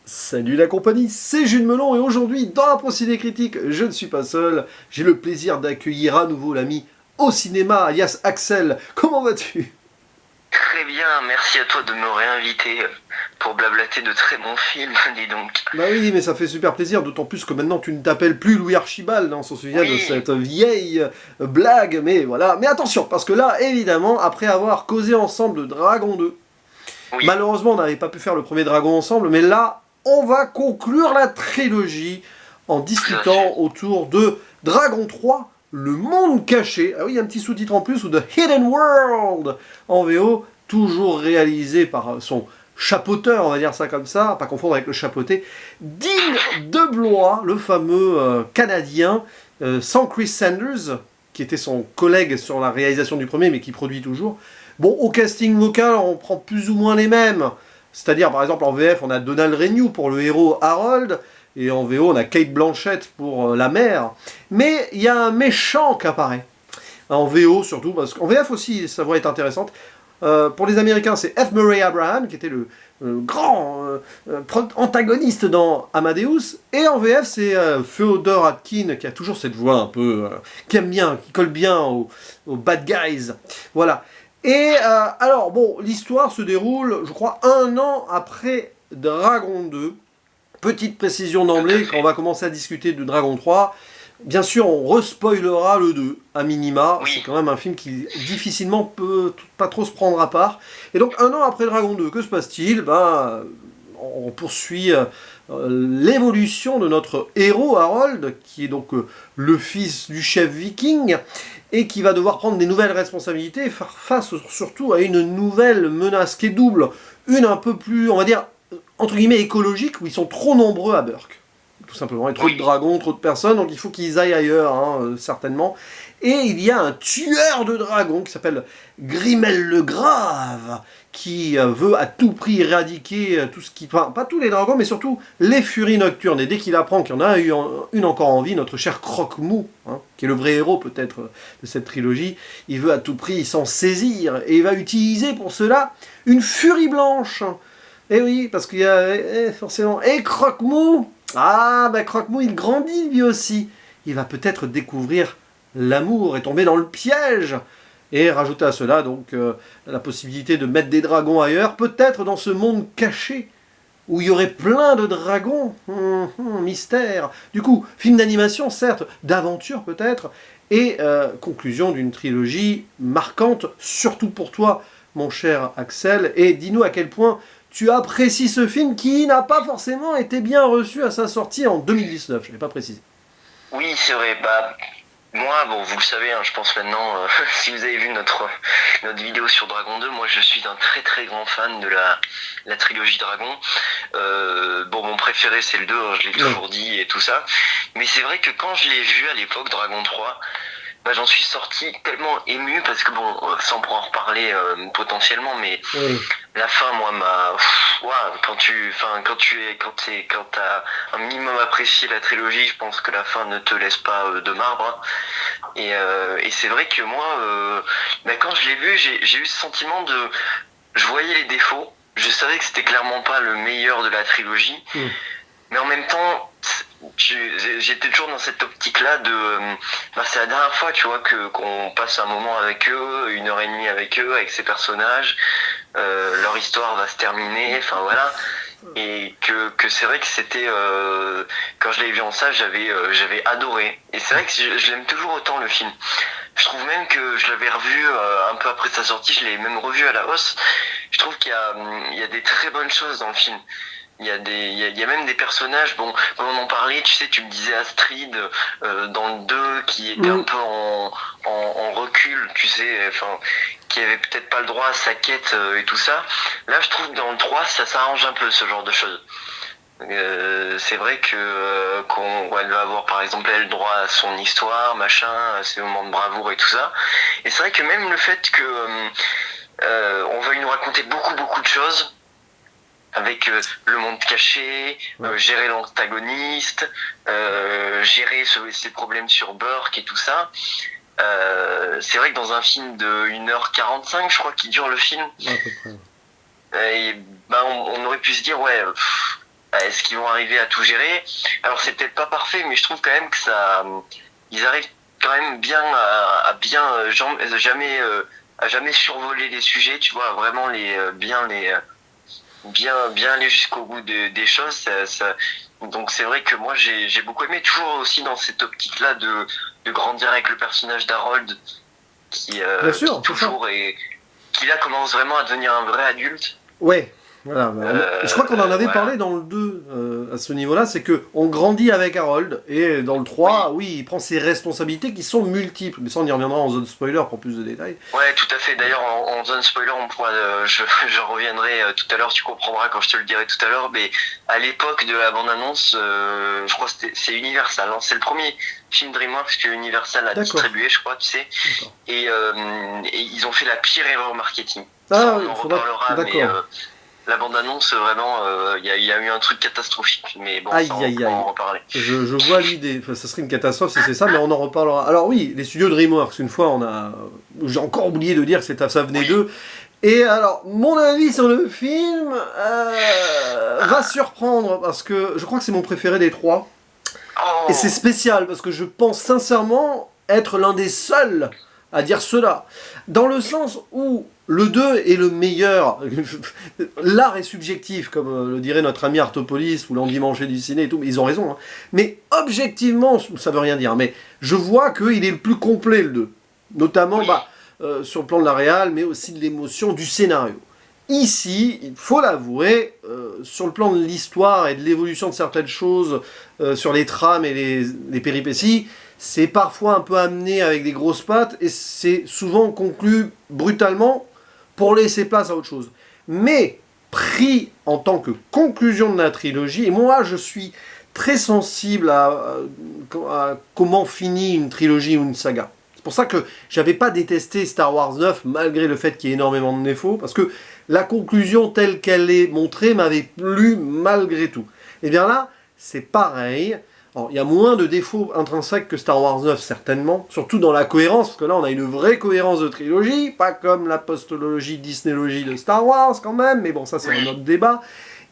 Salut la compagnie, c'est Jules Melon et aujourd'hui dans la procédé critique, je ne suis pas seul, j'ai le plaisir d'accueillir à nouveau l'ami au cinéma alias Axel. Comment vas-tu? Très bien, merci à toi de me réinviter pour blablater de très bons films, dis donc. Bah oui, mais ça fait super plaisir, d'autant plus que maintenant tu ne t'appelles plus Louis Archibald, hein, on s'en souvient de Oui, cette vieille blague, mais voilà. Mais attention, parce que là, évidemment, après avoir causé ensemble de Dragon 2, oui, malheureusement on n'avait pas pu faire le premier Dragon ensemble, mais là, on va conclure la trilogie en tout à discutant fait. autour de Dragon 3, Le Monde Caché. Ah oui, il y a un petit sous-titre en plus, ou The Hidden World en VO, toujours réalisé par son chapeauteur, on va dire ça comme ça, pas confondre avec le chapeauté, Dean DeBlois, le fameux Canadien, sans Chris Sanders, qui était son collègue sur la réalisation du premier, mais qui produit toujours. Bon, au casting vocal, on prend plus ou moins les mêmes. C'est-à-dire, par exemple, en VF, on a Donald Renew pour le héros Harold, et en VO, on a Kate Blanchett pour la mère. Mais il y a un méchant qui apparaît. En VO surtout, parce qu'en VF aussi, sa voix est intéressante. Pour les Américains, c'est F. Murray Abraham, qui était le grand antagoniste dans Amadeus. Et en VF, c'est Theodore Atkin, qui a toujours cette voix un peu... qui aime bien, qui colle bien aux bad guys. Voilà. Et alors, bon, l'histoire se déroule, je crois, un an après Dragon 2. Petite précision Tout à d'emblée, quand on fait. va commencer à discuter de Dragon 3, bien sûr, on respoilera le 2, à minima. C'est Oui, quand même un film qui difficilement peut pas trop se prendre à part. Et donc, un an après Dragon 2, que se passe-t-il? Ben, on poursuit l'évolution de notre héros Harold, qui est donc le fils du chef viking, et qui va devoir prendre des nouvelles responsabilités et faire face surtout à une nouvelle menace qui est double. Une un peu plus, on va dire, entre guillemets écologique, où ils sont trop nombreux à Burke. Tout simplement. Il y a trop de oui, dragons, trop de personnes, donc il faut qu'ils aillent ailleurs, hein, certainement. Et il y a un tueur de dragons qui s'appelle Grimel le Grave, qui veut à tout prix éradiquer tout ce qui... Enfin, pas tous les dragons, mais surtout les furies nocturnes. Et dès qu'il apprend qu'il y en a une encore en vie, notre cher Croque-Mou, hein, qui est le vrai héros peut-être de cette trilogie, il veut à tout prix s'en saisir. Et il va utiliser pour cela une furie blanche. Et oui, parce qu'il y a forcément... Et Croque-Mou, ah, bah Croque-Mou, il grandit lui aussi. Il va peut-être découvrir l'amour et tomber dans le piège. Et rajouter à cela donc la possibilité de mettre des dragons ailleurs, peut-être dans ce monde caché où il y aurait plein de dragons. Mystère. Du coup, film d'animation, certes, d'aventure peut-être, et conclusion d'une trilogie marquante, surtout pour toi, mon cher Axel. Et dis-nous à quel point tu apprécies ce film qui n'a pas forcément été bien reçu à sa sortie en 2019, je n'avais pas précisé. oui, c'est vrai. Bah, moi, bon, vous le savez, hein, je pense maintenant, si vous avez vu notre vidéo sur Dragon 2, moi je suis un très très grand fan de la trilogie Dragon. Bon, mon préféré c'est le 2, hein, je l'ai Oui. toujours dit et tout ça. Mais c'est vrai que quand je l'ai vu à l'époque, Dragon 3, bah, j'en suis sorti tellement ému parce que bon, sans pouvoir en reparler potentiellement, mais Oui. la fin, moi, ouah, quand t'as un minimum apprécié la trilogie, je pense que la fin ne te laisse pas de marbre, hein. Et c'est vrai que moi, bah, quand je l'ai vu, j'ai eu ce sentiment de, je voyais les défauts, je savais que c'était clairement pas le meilleur de la trilogie, Mm. mais en même temps, j'étais toujours dans cette optique-là de, bah, c'est la dernière fois, tu vois, qu'on passe un moment avec eux, 1 heure et demie avec eux, avec ces personnages. Leur histoire va se terminer, enfin voilà. Et que c'est vrai que c'était, quand je l'ai vu en ça, j'avais adoré. Et c'est vrai que je l'aime toujours autant le film. Je trouve même que je l'avais revu un peu après sa sortie, je l'ai même revu à la hausse. Je trouve il y a des très bonnes choses dans le film. Il y a même des personnages, bon, quand on en parlait, tu sais, tu me disais Astrid dans le 2 qui était un Mm. peu en recul, tu sais, enfin, qui avait peut-être pas le droit à sa quête et tout ça. Là, je trouve que dans le 3, ça s'arrange un peu ce genre de choses. C'est vrai que elle va avoir par exemple elle le droit à son histoire, machin, à ses moments de bravoure et tout ça. Et c'est vrai que même le fait que on veuille nous raconter beaucoup de choses avec le monde caché, Ouais. gérer l'antagoniste, gérer ses problèmes sur Burke et tout ça. C'est vrai que dans un film de 1 h 45, je crois qu'il dure le film, À peu près. et ben on aurait pu se dire ouais, est-ce qu'ils vont arriver à tout gérer? Alors c'est peut-être pas parfait, mais je trouve quand même que ils arrivent quand même bien à bien à jamais survoler les sujets, tu vois, à vraiment bien aller jusqu'au bout des choses. Donc c'est vrai que moi j'ai beaucoup aimé, toujours aussi dans cette optique-là de grandir avec le personnage d'Harold, Bien qui sûr, c'est ça. toujours est, qui là commence vraiment à devenir un vrai adulte. Ouais, voilà. Je crois qu'on en avait Voilà. parlé dans le 2 à ce niveau-là, c'est que on grandit avec Harold, et dans le Oui. 3, oui, il prend ses responsabilités qui sont multiples. Mais ça, on y reviendra en zone spoiler pour plus de détails. Ouais, tout à fait. D'ailleurs, en zone spoiler, on pourra, je reviendrai tout à l'heure, tu comprendras quand je te le dirai tout à l'heure, mais à l'époque de la bande-annonce, je crois que c'est Universal, hein. C'est le premier film DreamWorks que Universal a D'accord, distribué, je crois, tu sais. d'accord. Et ils ont fait la pire erreur marketing. Ça, Ah, on il en faudra... reparlera, mais D'accord. la bande-annonce, vraiment, il y a eu un truc catastrophique. Mais bon, ça, Aïe, on aïe, pourra en aïe. reparler. Je vois l'idée. Enfin, ça serait une catastrophe si c'est ça, mais on en reparlera. Alors oui, les studios DreamWorks, une fois, j'ai encore oublié de dire que ça venait Oui. d'eux. Et alors, mon avis sur le film va Ah. surprendre, parce que je crois que c'est mon préféré des trois. Et c'est Oh. spécial, parce que je pense sincèrement être l'un des seuls à dire cela. Dans le sens où le 2 est le meilleur. L'art est subjectif, comme le dirait notre ami Artopolis ou l'endimanché du ciné et tout, mais ils ont raison. Hein. Mais objectivement, ça veut rien dire. Mais je vois qu'il est le plus complet, le 2. Notamment Oui. sur le plan de la réal, mais aussi de l'émotion, du scénario. Ici, il faut l'avouer, sur le plan de l'histoire et de l'évolution de certaines choses, sur les trames et les péripéties, c'est parfois un peu amené avec des grosses pattes et c'est souvent conclu brutalement pour laisser place à autre chose. Mais pris en tant que conclusion de la trilogie, et moi je suis très sensible à comment finit une trilogie ou une saga. C'est pour ça que j'avais pas détesté Star Wars 9 malgré le fait qu'il y ait énormément de défauts, parce que la conclusion telle qu'elle est montrée m'avait plu malgré tout. Et bien là, c'est pareil. Alors, il y a moins de défauts intrinsèques que Star Wars 9, certainement, surtout dans la cohérence, parce que là, on a une vraie cohérence de trilogie, pas comme la postologie, Disneylogie de Star Wars, quand même, mais bon, ça, c'est un Oui. autre débat.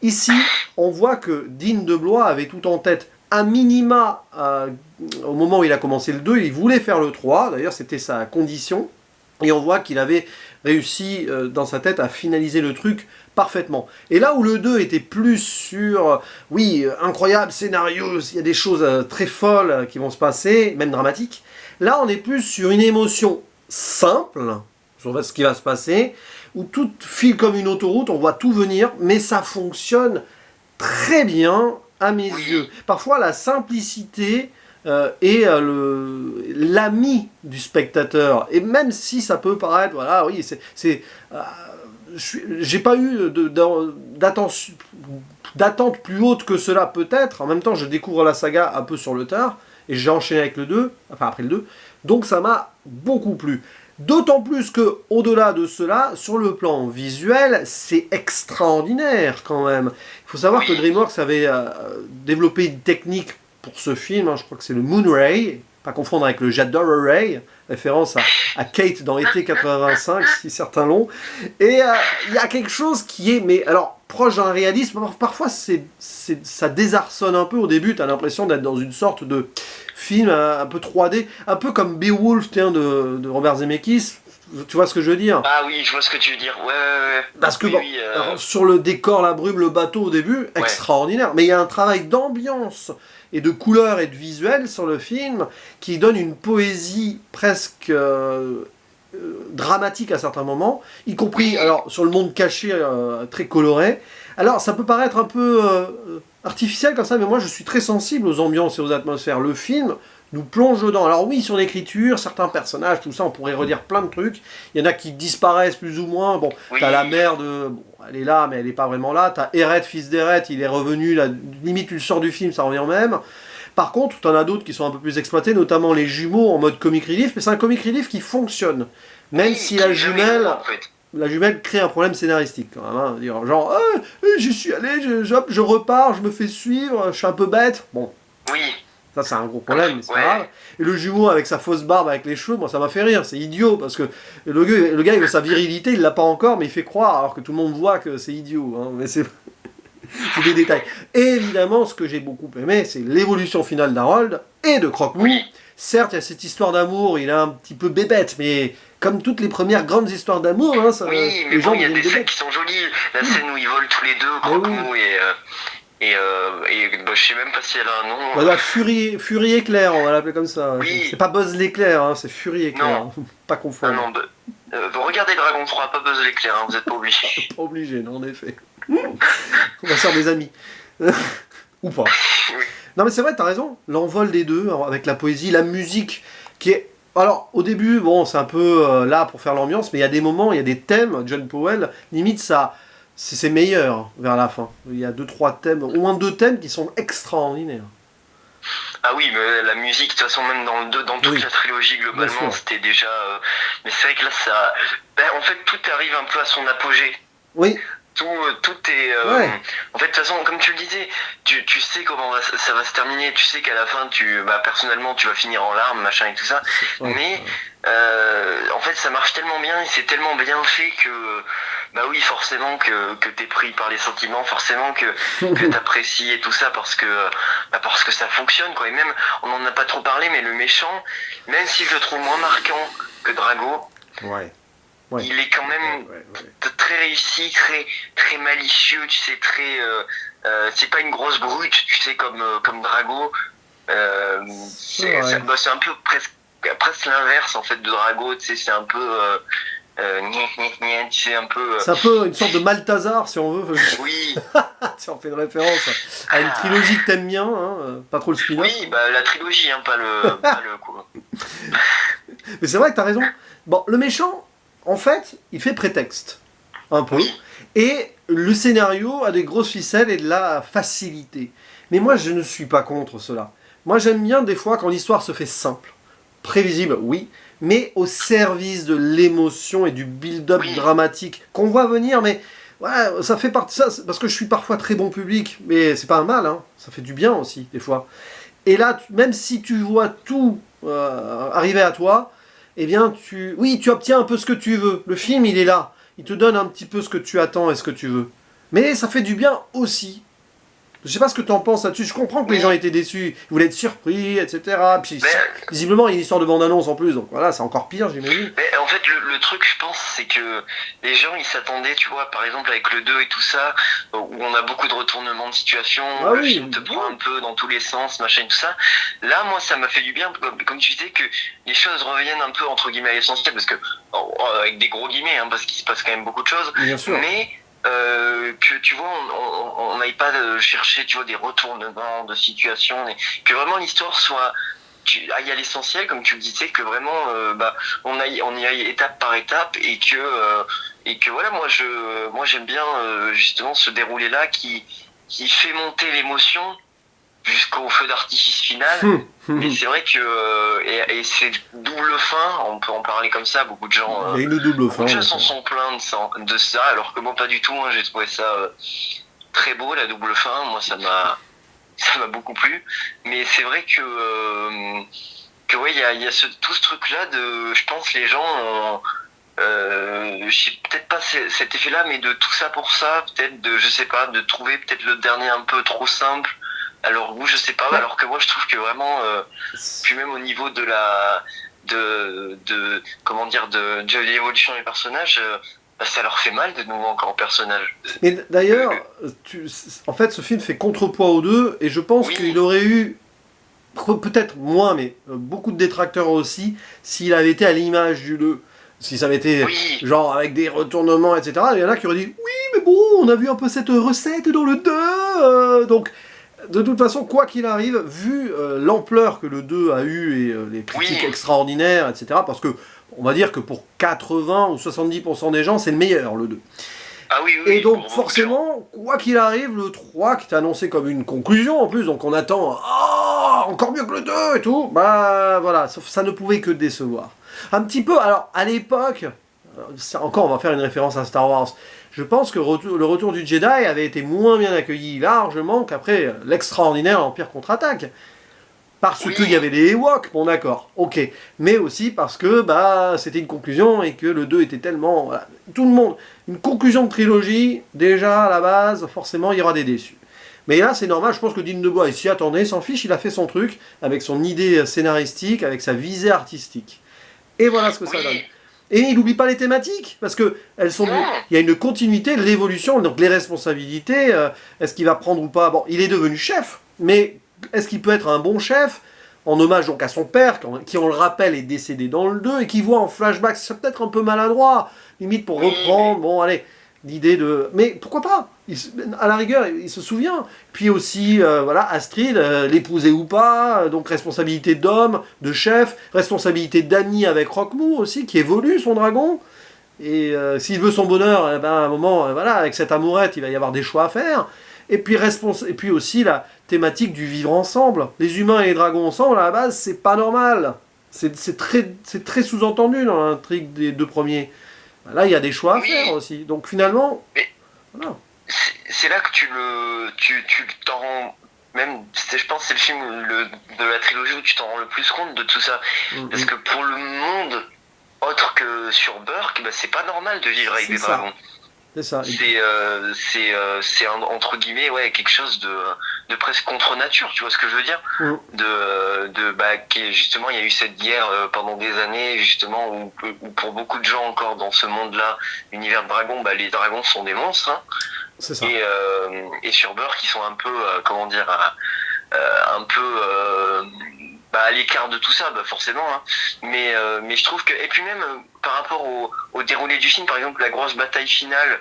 Ici, on voit que Dean de Blois avait tout en tête, à minima, au moment où il a commencé le 2, il voulait faire le 3, d'ailleurs, c'était sa condition, et on voit qu'il avait réussi dans sa tête à finaliser le truc parfaitement. Et là où le 2 était plus sur, oui, incroyable scénario, il y a des choses très folles qui vont se passer, même dramatiques, là on est plus sur une émotion simple, sur ce qui va se passer, où tout file comme une autoroute, on voit tout venir, mais ça fonctionne très bien à mes yeux. Oui. Parfois la simplicité est l'ami du spectateur. Et même si ça peut paraître, voilà, oui, j'ai pas eu d'attente plus haute que cela peut-être. En même temps, je découvre la saga un peu sur le tard et j'ai enchaîné avec le 2, enfin après le 2. Donc ça m'a beaucoup plu. D'autant plus que, au-delà de cela, sur le plan visuel, c'est extraordinaire quand même. Il faut savoir que Oui. DreamWorks avait développé une technique pour ce film, hein, je crois que c'est le Moon Ray, pas confondre avec le J'adore Ray, référence à Kate dans Été 85, si certains l'ont. Et il y a quelque chose qui est, mais alors, proche d'un réalisme, parfois ça désarçonne un peu au début, tu as l'impression d'être dans une sorte de film un peu 3D, un peu comme Beowulf de Robert Zemeckis, tu vois ce que je veux dire? Ah oui, je vois ce que tu veux dire. Ouais, ouais, ouais. Parce que Oui, bon, oui. alors, sur le décor, la brume, le bateau au début, Ouais. extraordinaire. Mais il y a un travail d'ambiance et de couleur et de visuel sur le film qui donne une poésie presque dramatique à certains moments, y compris alors sur le monde caché très coloré. Alors ça peut paraître un peu artificiel comme ça, mais moi je suis très sensible aux ambiances et aux atmosphères. Le film nous plonge dedans. Alors oui, sur l'écriture, certains personnages, tout ça, on pourrait redire plein de trucs. Il y en a qui disparaissent plus ou moins. Bon, Oui. t'as la mère de... Bon, elle est là, mais elle n'est pas vraiment là. T'as Eret, fils d'Eret, il est revenu. Là, limite, tu le sors du film, ça revient au même. Par contre, t'en as d'autres qui sont un peu plus exploités, notamment les jumeaux en mode comic relief. Mais c'est un comic relief qui fonctionne. Même Oui, si qui est jamais lourd, en fait. la jumelle crée un problème scénaristique quand même. Hein. Dire, genre, ah, j'y suis allé, je repars, je me fais suivre, je suis un peu bête. Bon, Oui. ça, c'est un gros problème, mais c'est pas Ouais. grave. Et le jumeau avec sa fausse barbe, avec les cheveux, moi, ça m'a fait rire. C'est idiot, parce que le gars, il a sa virilité, il l'a pas encore, mais il fait croire, alors que tout le monde voit que c'est idiot. Hein. Mais c'est... C'est des détails. Et évidemment, ce que j'ai beaucoup aimé, c'est l'évolution finale d'Harold et de Croque-Mou. Oui. Certes, il y a cette histoire d'amour, il est un petit peu bébête, mais comme toutes les premières grandes histoires d'amour, hein, ça, Oui, mais les gens bon, il y a deviennent des scènes bébêtes. qui sont jolies. La scène où ils volent tous les deux, Croque-Mou et bah, je sais même pas si elle a un nom. Voilà, Fury Éclair, on va l'appeler comme ça. Oui. C'est pas Buzz l'éclair, hein, c'est Fury Éclair. Non. Pas Ah confondre. non, regardez Dragon 3, pas Buzz l'éclair, hein, vous êtes pas obligés. Pas obligé, non, en effet. On va se faire des amis. Ou pas. Oui. Non mais c'est vrai, t'as raison. L'envol des deux, avec la poésie, la musique, qui est... Alors, au début, bon, c'est un peu là pour faire l'ambiance, mais il y a des moments, il y a des thèmes, John Powell, limite ça... C'est meilleur vers la fin. Il y a 2-3 thèmes, au moins 2 thèmes qui sont extraordinaires. Ah oui, mais la musique, de toute façon, même dans le 2, dans toute Oui. la trilogie, Bien globalement, sûr. c'était déjà... Mais c'est vrai que là, ça... Ben, en fait, tout arrive un peu à son apogée. Oui, Tout est... Ouais. En fait, de toute façon, comme tu le disais, tu sais comment ça va se terminer. Tu sais qu'à la fin, personnellement, tu vas finir en larmes, machin et tout ça. ouais. Mais en fait, ça marche tellement bien et c'est tellement bien fait que... Bah oui, forcément que t'es pris par les sentiments, forcément que t'apprécies et tout ça parce que ça fonctionne, quoi. Et même, on en a pas trop parlé, mais le méchant, même si je le trouve moins marquant que Drago, Ouais. Ouais. il est quand même Ouais. très réussi, très malicieux, tu sais, c'est pas une grosse brute, tu sais, comme Drago. C'est vrai. C'est un peu presque l'inverse en fait de Drago, tu sais, c'est un peu tu sais, un peu C'est un peu une sorte de Malthazar, si on veut. oui, Si on fait une référence à une trilogie que t'aimes bien, hein, pas trop le spin-off. oui, bah la trilogie, hein, pas le coup. Mais c'est vrai que t'as raison. Bon, le méchant, en fait, il fait prétexte. Un peu. Oui. Et le scénario a des grosses ficelles et de la facilité. Mais moi, je ne suis pas contre cela. Moi, j'aime bien des fois quand l'histoire se fait simple. Prévisible, oui. Mais au service de l'émotion et du build-up Oui. dramatique qu'on voit venir, mais voilà, ça fait partie ça, parce que je suis parfois très bon public, mais c'est pas un mal, hein. Ça fait du bien aussi, des fois. Et là, même si tu vois tout arriver à toi, eh bien, tu obtiens un peu ce que tu veux. Le film, il est là. Il te donne un petit peu ce que tu attends et ce que tu veux. Mais ça fait du bien aussi. Je sais pas ce que tu en penses là-dessus. Je comprends que les gens étaient déçus. Ils voulaient être surpris, etc. Puis, Mais, visiblement, il y a une histoire de bande-annonce en plus. Donc voilà, c'est encore pire, j'imagine. mais en fait, le truc, je pense, c'est que les gens, ils s'attendaient, tu vois, par exemple avec le 2 et tout ça, où on a beaucoup de retournements de situation, Ah le oui, film te oui. prend un peu dans tous les sens, machin et tout ça. Là, moi, ça m'a fait du bien, comme tu disais, que les choses reviennent un peu, entre guillemets, à l'essentiel, parce que, avec des gros guillemets, hein, parce qu'il se passe quand même beaucoup de choses, Bien sûr. mais que tu vois on n'aille pas chercher tu vois des retournements de situation que vraiment l'histoire soit aille à l'essentiel comme tu le disais que vraiment on y aille étape par étape et que voilà moi j'aime bien justement ce déroulé là qui fait monter l'émotion jusqu'au feu d'artifice final. Mais c'est vrai que et c'est double fin, on peut en parler comme ça, beaucoup de gens Il y a une double beaucoup fin. de gens s'en sont plaints de ça, alors que moi pas du tout, hein, j'ai trouvé ça très beau la double fin, moi ça m'a beaucoup plu, mais c'est vrai que ouais il y a tout ce truc là de je pense les gens ont j'ai peut-être pas cet effet là mais de tout ça pour ça, peut-être de je sais pas de trouver peut-être le dernier un peu trop simple. Alors vous je sais pas, Ouais. alors que moi je trouve que vraiment puis même au niveau de comment dire de l'évolution des personnages ça leur fait mal de nouveau encore en personnage. Mais d'ailleurs, en fait, ce film fait contrepoids aux deux, et je pense Oui. qu'il aurait eu, peut-être moins, mais beaucoup de détracteurs aussi, s'il avait été à l'image du 2. Si ça avait été, Oui. genre, avec des retournements, etc. Il y en a qui auraient dit, oui, mais bon, on a vu un peu cette recette dans le 2, donc... De toute façon, quoi qu'il arrive, vu l'ampleur que le 2 a eu et les critiques Oui. extraordinaires, etc., parce que on va dire que pour 80 ou 70% des gens, c'est le meilleur, le 2. Ah oui, oui. Et donc, pour beaucoup de gens. forcément, quoi qu'il arrive, le 3, qui est annoncé comme une conclusion en plus, donc on attend encore mieux que le 2 et tout, bah voilà, ça ne pouvait que décevoir. Un petit peu, alors à l'époque, encore on va faire une référence à Star Wars, je pense que le retour du Jedi avait été moins bien accueilli largement qu'après l'extraordinaire Empire contre-attaque. Parce qu'il y avait les Ewoks, bon d'accord, ok. Mais aussi parce que bah, c'était une conclusion et que le 2 était tellement... Voilà. Tout le monde... Une conclusion de trilogie, déjà à la base, forcément il y aura des déçus. Mais là c'est normal, je pense que Dean DeBois il s'y attendait, il s'en fiche, il a fait son truc avec son idée scénaristique, avec sa visée artistique. Et voilà ce que ça donne. Et il n'oublie pas les thématiques, parce que elles sont, il y a une continuité de l'évolution, donc les responsabilités, est-ce qu'il va prendre ou pas... Bon, il est devenu chef, mais est-ce qu'il peut être un bon chef en hommage donc à son père, qui on le rappelle est décédé dans le 2, et qui voit en flashback, c'est peut-être un peu maladroit, limite pour reprendre, bon allez, l'idée de... Mais pourquoi pas à la rigueur, il se souvient. Puis aussi, voilà, Astrid, l'épouser ou pas, donc responsabilité d'homme, de chef, responsabilité d'ami avec Rockmou aussi, qui évolue son dragon. Et s'il veut son bonheur, eh ben, à un moment, voilà, avec cette amourette, il va y avoir des choix à faire. Et puis, et puis aussi la thématique du vivre ensemble. Les humains et les dragons ensemble, à la base, c'est pas normal. C'est très sous-entendu dans l'intrigue des deux premiers. Là, il y a des choix à faire aussi. Donc finalement... Voilà. C'est là que tu t'en rends, même, je pense que c'est le film de la trilogie où tu t'en rends le plus compte de tout ça. Parce que pour le monde autre que sur Burke, bah, c'est pas normal de vivre avec des dragons. C'est ça. C'est entre guillemets, ouais, quelque chose de presque contre nature, tu vois ce que je veux dire? Justement, il y a eu cette guerre pendant des années, justement, où pour beaucoup de gens encore dans ce monde-là, l'univers de dragons, bah, les dragons sont des monstres, hein. C'est ça. Et sur Burke, ils sont un peu, comment dire, un peu à l'écart de tout ça, bah forcément, hein. Mais je trouve que, et puis même par rapport au déroulé du film, par exemple la grosse bataille finale,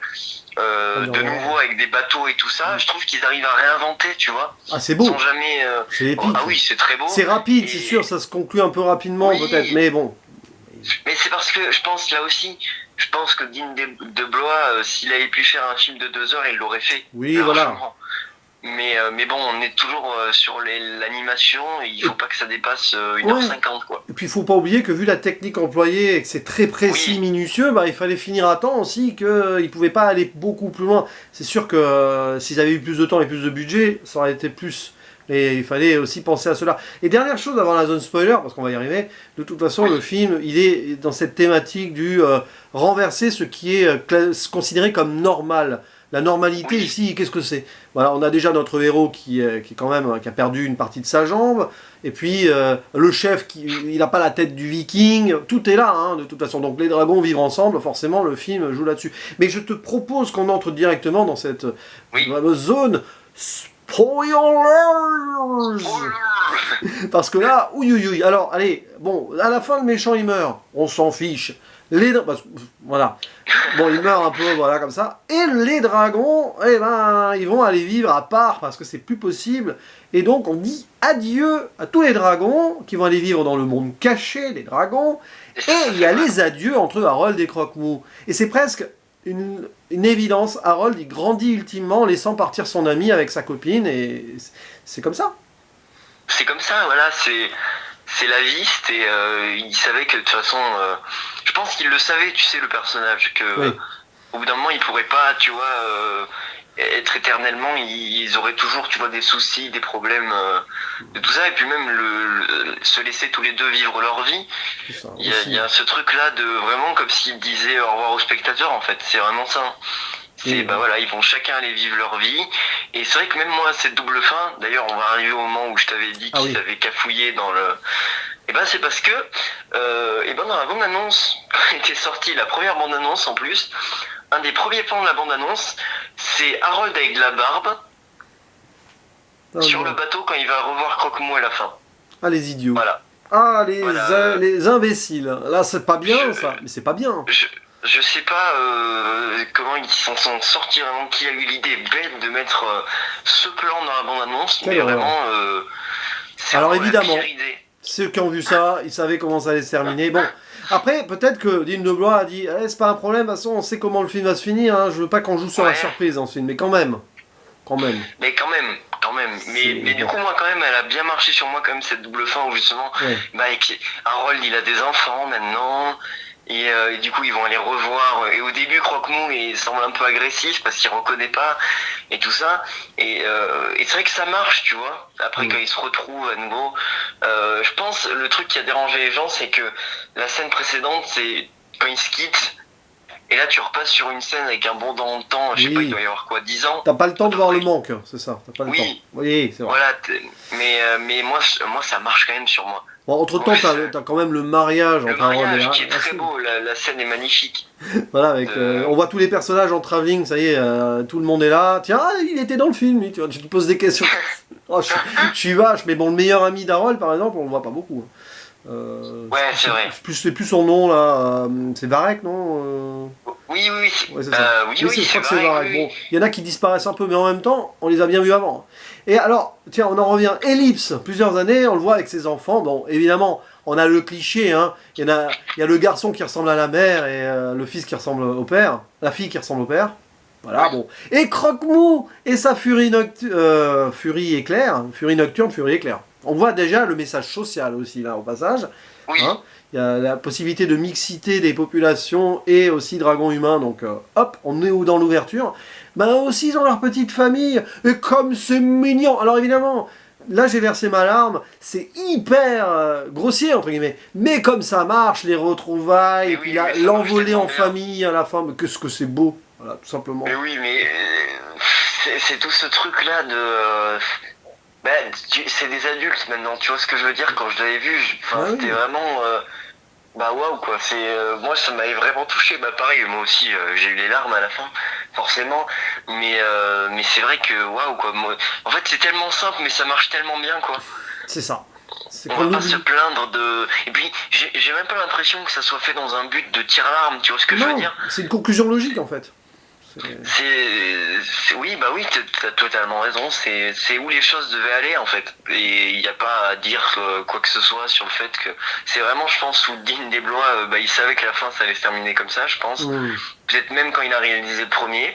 de nouveau avec des bateaux et tout ça, je trouve qu'ils arrivent à réinventer, tu vois. Ah, c'est beau. Ils sont jamais. C'est épique. Ah oui, c'est très beau. C'est rapide, c'est sûr, ça se conclut un peu rapidement peut-être, mais bon. Mais c'est parce que je pense là aussi, je pense que Dean DeBlois, s'il avait pu faire un film de 2 heures, il l'aurait fait. Oui, voilà. Mais bon, on est toujours sur l'animation et il faut pas que ça dépasse 1h50, quoi. Et puis il faut pas oublier que vu la technique employée et que c'est très précis, minutieux, bah, il fallait finir à temps aussi, qu'ils pouvaient pas aller beaucoup plus loin. C'est sûr que s'ils avaient eu plus de temps et plus de budget, ça aurait été plus... Et il fallait aussi penser à cela. Et dernière chose avant la zone spoiler, parce qu'on va y arriver, de toute façon le film, il est dans cette thématique du renverser ce qui est considéré comme normal. La normalité ici, qu'est-ce que c'est? Voilà, on a déjà notre héros qui quand même qui a perdu une partie de sa jambe, et puis le chef il n'a pas la tête du viking, tout est là, hein, de toute façon. Donc les dragons vivent ensemble, forcément le film joue là-dessus. Mais je te propose qu'on entre directement dans cette zone spoilers, parce que là, alors allez, bon, à la fin le méchant il meurt, on s'en fiche. Voilà. Bon, il meurt un peu, voilà, comme ça. Et les dragons, eh ben, ils vont aller vivre à part parce que c'est plus possible. Et donc, on dit adieu à tous les dragons qui vont aller vivre dans le monde caché des dragons. Et il y a les adieux entre Harold et Croque-Mou. Et c'est presque une évidence. Harold, il grandit ultimement en laissant partir son ami avec sa copine. Et c'est comme ça. C'est comme ça, voilà, c'est la vie, il savait que de toute façon, je pense qu'il le savait, tu sais, le personnage, que au bout d'un moment il pourrait pas, tu vois, être éternellement, ils auraient toujours, tu vois, des soucis, des problèmes, de tout ça, et puis même se laisser tous les deux vivre leur vie. Il y a ce truc-là de vraiment comme s'ils disaient au revoir aux spectateurs, en fait, c'est vraiment ça. Bah voilà, ils vont chacun aller vivre leur vie. Et c'est vrai que même moi, cette double fin, d'ailleurs, on va arriver au moment où je t'avais dit qu'ils avaient cafouillé dans le... Et ben c'est parce que, dans la bande-annonce, quand était sortie, la première bande-annonce en plus, un des premiers plans de la bande-annonce, c'est Harold avec de la barbe, sur le bateau quand il va revoir Croque-Mou à la fin. Ah, les idiots. Voilà. Ah, les imbéciles. Là, c'est pas bien, ça. Mais c'est pas bien. Je sais pas comment ils s'en sont sortis, vraiment, qui a eu l'idée bête de mettre ce plan dans la bande-annonce, mais vraiment, c'est alors vraiment évidemment, la pire idée. Ceux qui ont vu ça, ils savaient comment ça allait se terminer. Bon, après, peut-être que Dean DeBlois a dit c'est pas un problème, de toute façon, on sait comment le film va se finir, hein, je veux pas qu'on joue sur la surprise dans ce film, mais quand même. Mais quand même. Mais du coup, moi, quand même, elle a bien marché sur moi, quand même, cette double fin où justement, Harold, il a des enfants maintenant. Et du coup, ils vont aller revoir. Et au début, Croque-Mou, il semble un peu agressif parce qu'il reconnaît pas et tout ça. Et c'est vrai que ça marche, tu vois. Après, quand ils se retrouvent à nouveau, je pense le truc qui a dérangé les gens, c'est que la scène précédente, c'est quand ils se quittent. Et là, tu repasses sur une scène avec un bond dans le temps. Je sais pas, il Oui. doit y avoir quoi, 10 ans. T'as pas le temps de voir le manque, c'est ça. T'as pas le Oui. temps. Oui, c'est vrai. Voilà. Mais moi, ça marche quand même sur moi. Bon, entre-temps, t'as quand même le mariage Le entre Harold et mariage qui est très Racine. beau, la scène est magnifique. Voilà, avec, on voit tous les personnages en travelling, ça y est, tout le monde est là. Tiens, il était dans le film, lui, tu vois, tu te poses des questions. Oh, je suis vache, mais bon, le meilleur ami d'Harold, par exemple, on le voit pas beaucoup. Ouais, c'est vrai. C'est plus son nom, là. C'est Varek, non Oui, oui, Ouais, c'est ça. oui, Oui, oui, je crois que c'est vrai, Varek. oui. Bon, il y en a qui disparaissent un peu, mais en même temps, on les a bien vus avant. Et alors, tiens, on en revient. Ellipse, plusieurs années, on le voit avec ses enfants. Bon, évidemment, on a le cliché, hein. Il y a le garçon qui ressemble à la mère et le fils qui ressemble au père. La fille qui ressemble au père. Voilà, bon. Et Croque-Mou et sa furie éclair. Furie nocturne, furie éclair. On voit déjà le message social aussi, là, au passage. Oui. Hein, il y a la possibilité de mixité des populations et aussi dragons humains, donc hop, on est dans l'ouverture. Ben aussi ils ont leur petite famille, et comme c'est mignon. Alors évidemment, là j'ai versé ma larme, c'est hyper grossier entre guillemets, mais comme ça marche, les retrouvailles, et oui, puis mais ça l'envolée marche en tellement famille à la fin, mais qu'est-ce que c'est beau, voilà, tout simplement. Mais oui, mais c'est tout ce truc-là de... c'est des adultes maintenant, tu vois ce que je veux dire? Quand je l'avais vu, c'était vraiment... bah waouh quoi, moi ça m'avait vraiment touché, bah pareil, moi aussi j'ai eu les larmes à la fin, forcément, mais c'est vrai que waouh quoi, en fait c'est tellement simple mais ça marche tellement bien quoi. C'est ça. On va pas se plaindre de... Et puis j'ai même pas l'impression que ça soit fait dans un but de tir-larme, tu vois ce que je veux dire? C'est une conclusion logique en fait. Oui, bah oui, t'as totalement raison. C'est où les choses devaient aller en fait. Et il n'y a pas à dire quoi que ce soit sur le fait que c'est vraiment, je pense, sous Dean Desblois, il savait que la fin ça allait se terminer comme ça, je pense. Peut-être même quand il a réalisé le premier,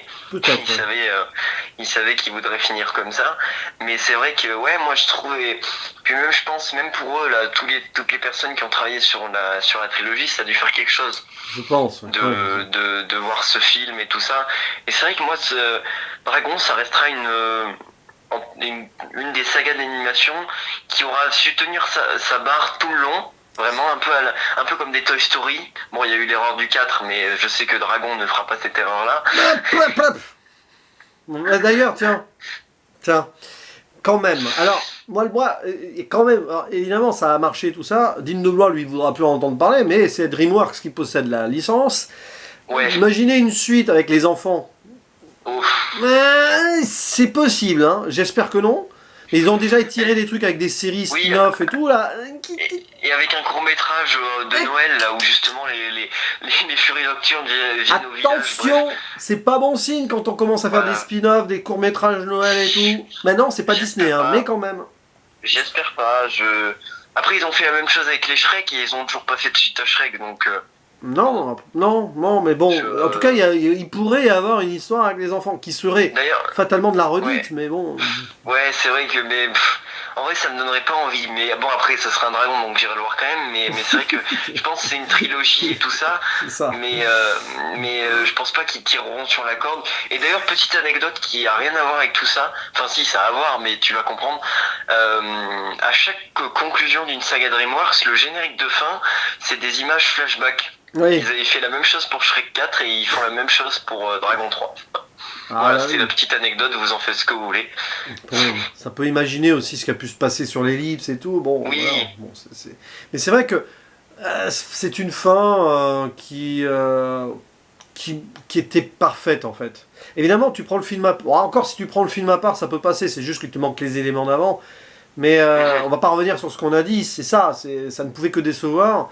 il savait qu'il voudrait finir comme ça. Mais c'est vrai que ouais, moi je trouvais, puis même je pense même pour eux là, toutes les personnes qui ont travaillé sur la trilogie, ça a dû faire quelque chose. Je pense. De voir ce film et tout ça. Et c'est vrai que moi, Dragon, ça restera une des sagas d'animation qui aura su tenir sa barre tout le long. Vraiment un peu comme des Toy Story. Bon, il y a eu l'erreur du 4, mais je sais que Dragon ne fera pas cette erreur-là. D'ailleurs, tiens, quand même. Alors, moi, quand même, alors, évidemment, ça a marché tout ça. Dean DeBlois, lui, voudra plus en entendre parler, mais c'est DreamWorks qui possède la licence. Ouais. Imaginez une suite avec les enfants. C'est possible, hein. J'espère que non. Mais ils ont déjà étiré des trucs avec des séries spin-off et tout, là. Et avec un court-métrage de Noël, là, où justement les furies nocturnes viennent au village. Attention, c'est pas bon signe quand on commence à faire des spin-offs, des courts-métrages Noël et tout. Maintenant, c'est pas Disney, hein, mais quand même. J'espère pas. Après, ils ont fait la même chose avec les Shrek et ils ont toujours pas fait de suite à Shrek, donc... Non, mais bon, en tout cas, il pourrait y avoir une histoire avec les enfants qui serait fatalement de la redite, mais bon. Ouais, c'est vrai que, en vrai, ça me donnerait pas envie, mais bon, après, ça sera un dragon, donc j'irai le voir quand même, mais c'est vrai que je pense que c'est une trilogie et tout ça, mais je pense pas qu'ils tireront sur la corde. Et d'ailleurs, petite anecdote qui a rien à voir avec tout ça, enfin si, ça a à voir, mais tu vas comprendre, à chaque conclusion d'une saga DreamWorks, le générique de fin, c'est des images flashback. Oui. Ils avaient fait la même chose pour Shrek 4 et ils font la même chose pour Dragon 3. Voilà, c'est la petite anecdote, vous en faites ce que vous voulez. Ça peut imaginer aussi ce qui a pu se passer sur l'ellipse et tout. Bon, oui. Voilà. Bon, mais c'est vrai que c'est une fin qui était parfaite en fait. Évidemment, tu prends le film à part. Encore si tu prends le film à part, ça peut passer. C'est juste que tu manques les éléments d'avant. Mais on va pas revenir sur ce qu'on a dit. C'est ça. Ça ne pouvait que décevoir.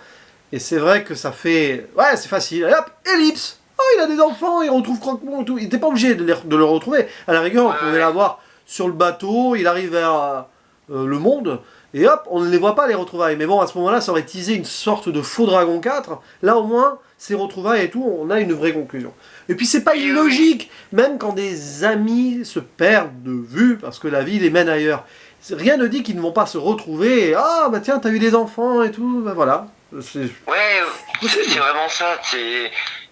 Et c'est vrai que ça fait... Ouais, c'est facile. Et hop, ellipse. Oh, il a des enfants, il retrouve Croque-Mou et tout. Il n'était pas obligé de le retrouver. À la rigueur, on pouvait l'avoir sur le bateau, il arrive vers le monde, et hop, on ne les voit pas, les retrouvailles. Mais bon, à ce moment-là, ça aurait teasé une sorte de faux Dragon 4. Là, au moins, ces retrouvailles et tout, on a une vraie conclusion. Et puis, c'est pas illogique, même quand des amis se perdent de vue, parce que la vie les mène ailleurs. Rien ne dit qu'ils ne vont pas se retrouver, et, ah, bah tiens, t'as eu des enfants et tout, bah voilà. Ouais, possible. c'est vraiment ça.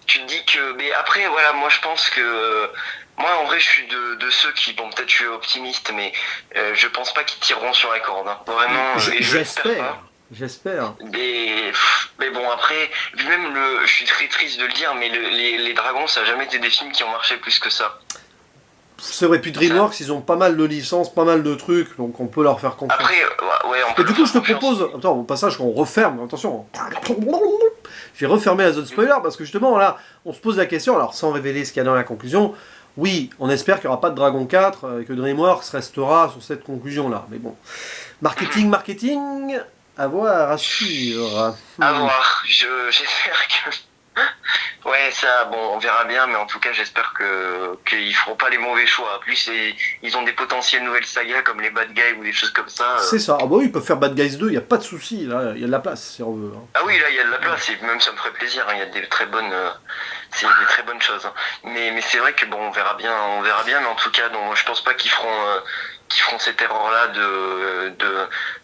Tu te dis que. Mais après, voilà, moi je pense que. Moi en vrai, je suis de ceux qui. Bon, peut-être je suis optimiste, mais je pense pas qu'ils tireront sur la corde. Hein. Vraiment, et je l'espère pas. J'espère. Mais bon, après, puis même je suis très triste de le dire, mais les dragons, ça a jamais été des films qui ont marché plus que ça. C'est vrai, puis DreamWorks, ils ont pas mal de licences, pas mal de trucs, donc on peut leur faire confiance. Après, ouais, on peut Et du leur coup, faire je te confiance. propose, attends, au passage, qu'on referme, attention, j'ai refermé la zone spoiler parce que justement, là, on se pose la question, alors sans révéler ce qu'il y a dans la conclusion, oui, on espère qu'il n'y aura pas de Dragon 4 et que DreamWorks restera sur cette conclusion-là. Mais bon, marketing, à voir, à suivre. À voir. J'espère que. Ouais, ça, bon, on verra bien, mais en tout cas, j'espère qu'ils feront pas les mauvais choix. En plus, ils ont des potentielles nouvelles sagas comme les Bad Guys ou des choses comme ça. C'est ça, ah bah oui, ils peuvent faire Bad Guys 2, il n'y a pas de souci, là, il y a de la place si on veut. Hein. Ah oui, là, il y a de la place, et même ça me ferait plaisir. Hein, il y a des très bonnes, c'est des très bonnes choses. Hein. Mais c'est vrai que bon, on verra bien, mais en tout cas, non, je pense pas qu'ils feront cette erreur-là de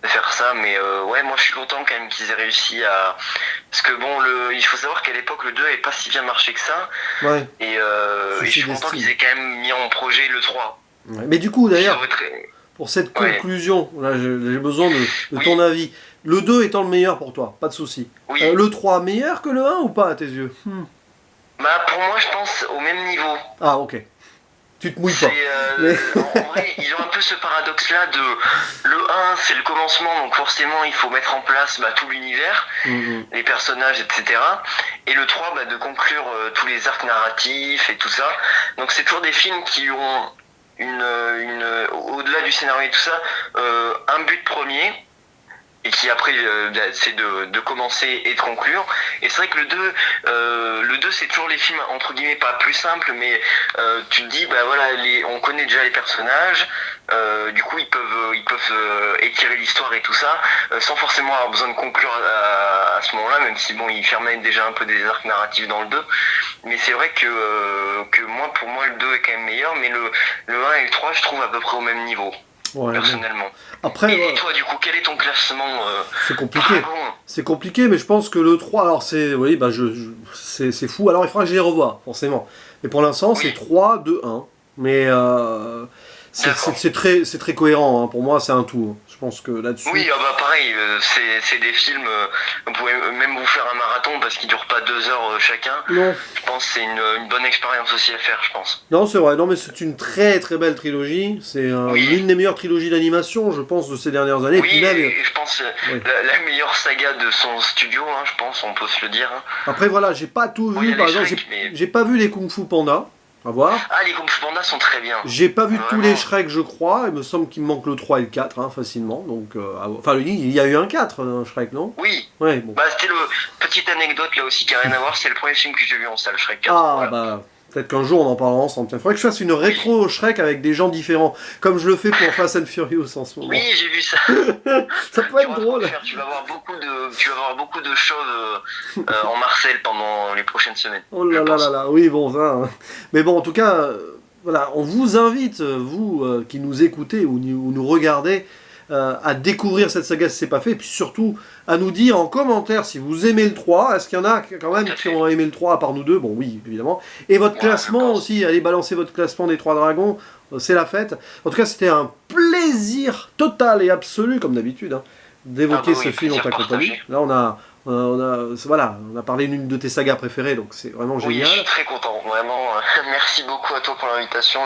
faire ça. Mais ouais, moi, je suis content quand même qu'ils aient réussi à. Parce que bon, il faut savoir qu'à l'époque, le 2 n'avait pas si bien marché que ça. Ouais. Et je suis content qu'ils aient quand même mis en projet le 3. Ouais. Mais du coup, d'ailleurs, très... pour cette conclusion, là, j'ai besoin de ton avis. Le 2 étant le meilleur pour toi, pas de souci. Oui. Le 3 meilleur que le 1 ou pas à tes yeux? Bah, pour moi, je pense au même niveau. Ah, ok. Tu te mouilles pas. En vrai, ils ont un peu ce paradoxe-là de le 1, c'est le commencement, donc forcément, il faut mettre en place tout l'univers, les personnages, etc. Et le 3, de conclure tous les arcs narratifs et tout ça. Donc, c'est toujours des films qui ont au-delà du scénario et tout ça, un but premier. Et qui après c'est de commencer et de conclure. Et c'est vrai que le 2 c'est toujours les films entre guillemets pas plus simples, mais tu te dis voilà, on connaît déjà les personnages, du coup ils peuvent étirer l'histoire et tout ça sans forcément avoir besoin de conclure à ce moment-là, même si bon ils fermaient déjà un peu des arcs narratifs dans le 2. Mais c'est vrai que moi, pour moi le 2 est quand même meilleur, mais le 1 et le 3 je trouve à peu près au même niveau. Ouais, personnellement. Après, et toi, du coup, quel est ton classement C'est compliqué. C'est compliqué, mais je pense que le 3, alors c'est. Oui, c'est fou. Alors il faudra que je les revoie, forcément. Mais pour l'instant, c'est 3, 2, 1. Mais c'est très cohérent. Hein. Pour moi, c'est un tout. Je pense que là-dessus. Oui, pareil, c'est des films. Vous pouvez même vous faire un marathon parce qu'ils ne durent pas 2 heures chacun. Non. Je pense que c'est une bonne expérience aussi à faire, je pense. Non, c'est vrai. Non, mais c'est une très très belle trilogie. C'est l'une des meilleures trilogies d'animation, je pense, de ces dernières années. Oui, et je pense la meilleure saga de son studio, hein, je pense, on peut se le dire. Hein. Après, voilà, j'ai pas tout vu. Par exemple, j'ai pas vu les Kung Fu Panda. À voir. Ah, les Kung Fu Panda sont très bien. J'ai pas vu tous les Shrek, je crois. Il me semble qu'il me manque le 3 et le 4, hein, facilement. Donc, enfin, il y a eu un 4, Shrek, non? Oui. Ouais, bon. C'était petite anecdote là aussi qui a rien à voir. C'est le premier film que j'ai vu en salle, Shrek 4. Ah, voilà. Peut-être qu'un jour on en parlera ensemble. Il faudrait que je fasse une rétro Shrek avec des gens différents, comme je le fais pour Fast and Furious en ce moment. Oui, j'ai vu ça. Ça peut être drôle. Tu vas avoir beaucoup de choses en Marseille pendant les prochaines semaines. Oh là là là là, oui, bon, ça. Hein. Mais bon, en tout cas, voilà, on vous invite, vous qui nous écoutez ou nous regardez, à découvrir cette saga si c'est pas fait, et puis surtout à nous dire en commentaire si vous aimez le 3, est-ce qu'il y en a quand même qui ont aimé le 3 à part nous deux, bon oui évidemment, et votre classement aussi, allez balancer votre classement des 3 dragons, c'est la fête. En tout cas c'était un plaisir total et absolu comme d'habitude hein, d'évoquer ce film en ta compagnie. Là on a parlé d'une de tes sagas préférées, donc c'est vraiment génial. Oui, je suis très content, vraiment. Merci beaucoup à toi pour l'invitation.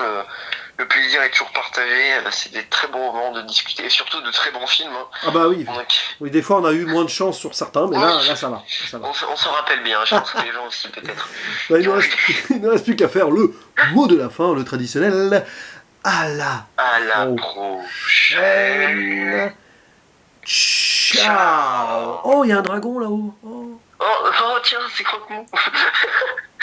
Le plaisir est toujours partagé. C'est des très bons moments de discuter, et surtout de très bons films. Hein. Ah bah oui. Donc, oui, des fois on a eu moins de chance sur certains, mais là ça va. On s'en rappelle bien, je pense que les gens aussi peut-être. Bah, il ne reste plus qu'à faire le mot de la fin, le traditionnel. À la prochaine. Ciao. Oh, il y a un dragon là-haut. Oh, tiens, c'est croque-mou.